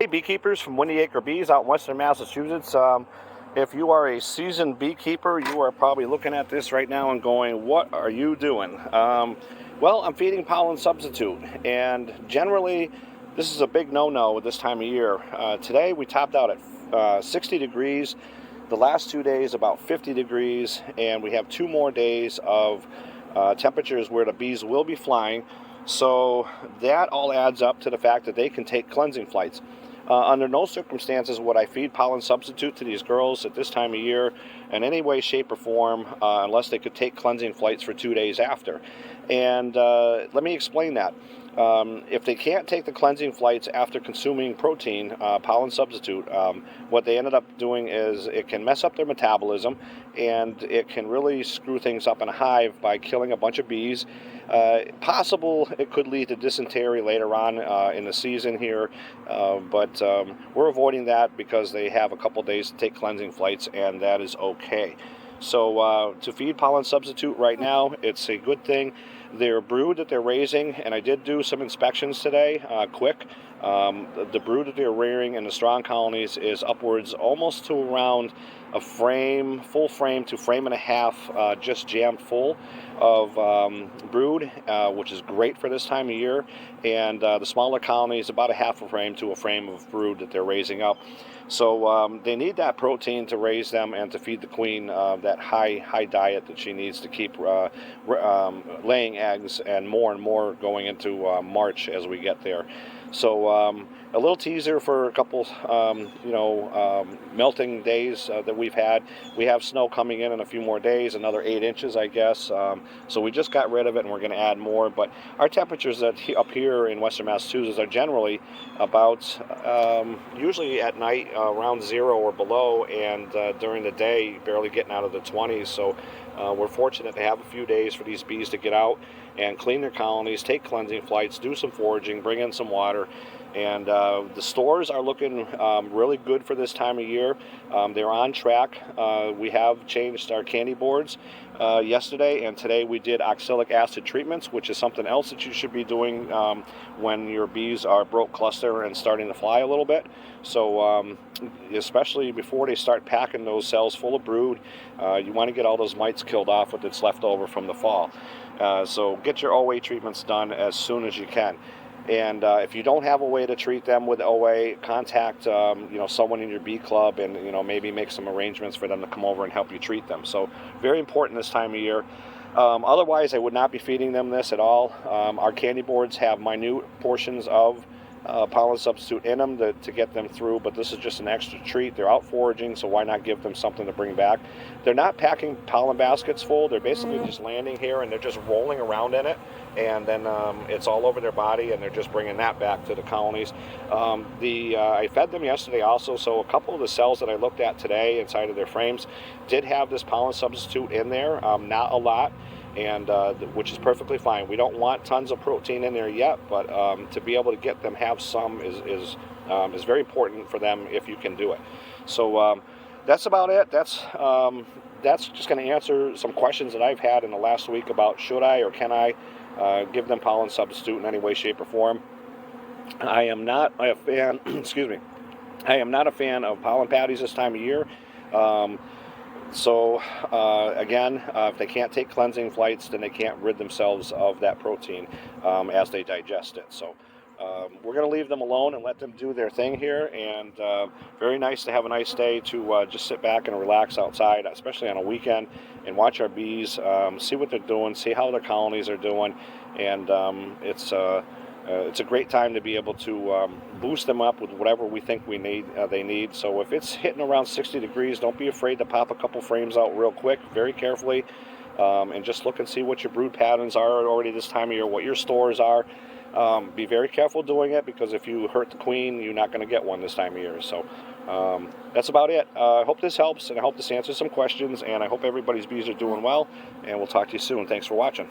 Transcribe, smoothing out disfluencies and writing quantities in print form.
Hey beekeepers from Windy Acre Bees out in Western Massachusetts. If you are a seasoned beekeeper, you are probably looking at this right now and going, what are you doing? Well, I'm feeding pollen substitute, and generally this is a big no-no at this time of year. Today we topped out at 60 degrees. The last 2 days about 50 degrees, and we have 2 more days of temperatures where the bees will be flying. So that all adds up to the fact that they can take cleansing flights. Under no circumstances would I feed pollen substitute to these girls at this time of year in any way, shape, or form unless they could take cleansing flights for 2 days after. And let me explain that. If they can't take the cleansing flights after consuming protein, pollen substitute, what they ended up doing is it can mess up their metabolism, and it can really screw things up in a hive by killing a bunch of bees. Possible it could lead to dysentery later on in the season here, but we're avoiding that because they have a couple days to take cleansing flights, and that is okay. So to feed pollen substitute right now, it's a good thing. Their brood that they're raising, and I did do some inspections today, quick. The brood that they're rearing in the strong colonies is upwards almost to around a frame, full frame to frame and a half, just jammed full of brood, which is great for this time of year. And the smaller colonies, about a half a frame to a frame of brood that they're raising up. So they need that protein to raise them and to feed the queen that high diet that she needs to keep laying eggs, and more going into March as we get there. So a little teaser for a couple, melting days that we've had. We have snow coming in a few more days, another 8 inches, I guess. So we just got rid of it, and we're going to add more. But our temperatures up here in Western Massachusetts are generally about, usually at night, around 0 or below, and during the day, barely getting out of the 20s. So we're fortunate to have a few days for these bees to get out and clean their colonies, take cleansing flights, do some foraging, bring in some water. And the stores are looking really good for this time of year. They're on track. We have changed our candy boards yesterday, and today we did oxalic acid treatments, which is something else that you should be doing when your bees are broke cluster and starting to fly a little bit. So especially before they start packing those cells full of brood, you want to get all those mites killed off with what's left over from the fall. So get your OA treatments done as soon as you can. And if you don't have a way to treat them with OA, contact someone in your bee club, and maybe make some arrangements for them to come over and help you treat them. So very important this time of year. Otherwise, I would not be feeding them this at all. Our candy boards have minute portions of pollen substitute in them to get them through, but this is just an extra treat. They're out foraging, so why not give them something to bring back? They're not packing pollen baskets full. They're basically just landing here, and they're just rolling around in it, and then it's all over their body, and they're just bringing that back to the colonies. I fed them yesterday also, so a couple of the cells that I looked at today inside of their frames did have this pollen substitute in there, not a lot, and which is perfectly fine. We don't want tons of protein in there yet, but to be able to get them have some is very important for them if you can do it. So that's about it. That's just going to answer some questions that I've had in the last week about should I or can I give them pollen substitute in any way, shape, or form. I am not a fan. Excuse me. I am not a fan of pollen patties this time of year. So again, if they can't take cleansing flights, then they can't rid themselves of that protein as they digest it. So we're going to leave them alone and let them do their thing here. And very nice to have a nice day to just sit back and relax outside, especially on a weekend, and watch our bees, see what they're doing, see how their colonies are doing. And it's a great time to be able to boost them up with whatever we think they need. So if it's hitting around 60 degrees, don't be afraid to pop a couple frames out real quick, very carefully, and just look and see what your brood patterns are already this time of year, what your stores are. Be very careful doing it, because if you hurt the queen, you're not going to get one this time of year. So that's about it. I hope this helps, and I hope this answers some questions, and I hope everybody's bees are doing well, and we'll talk to you soon. Thanks for watching.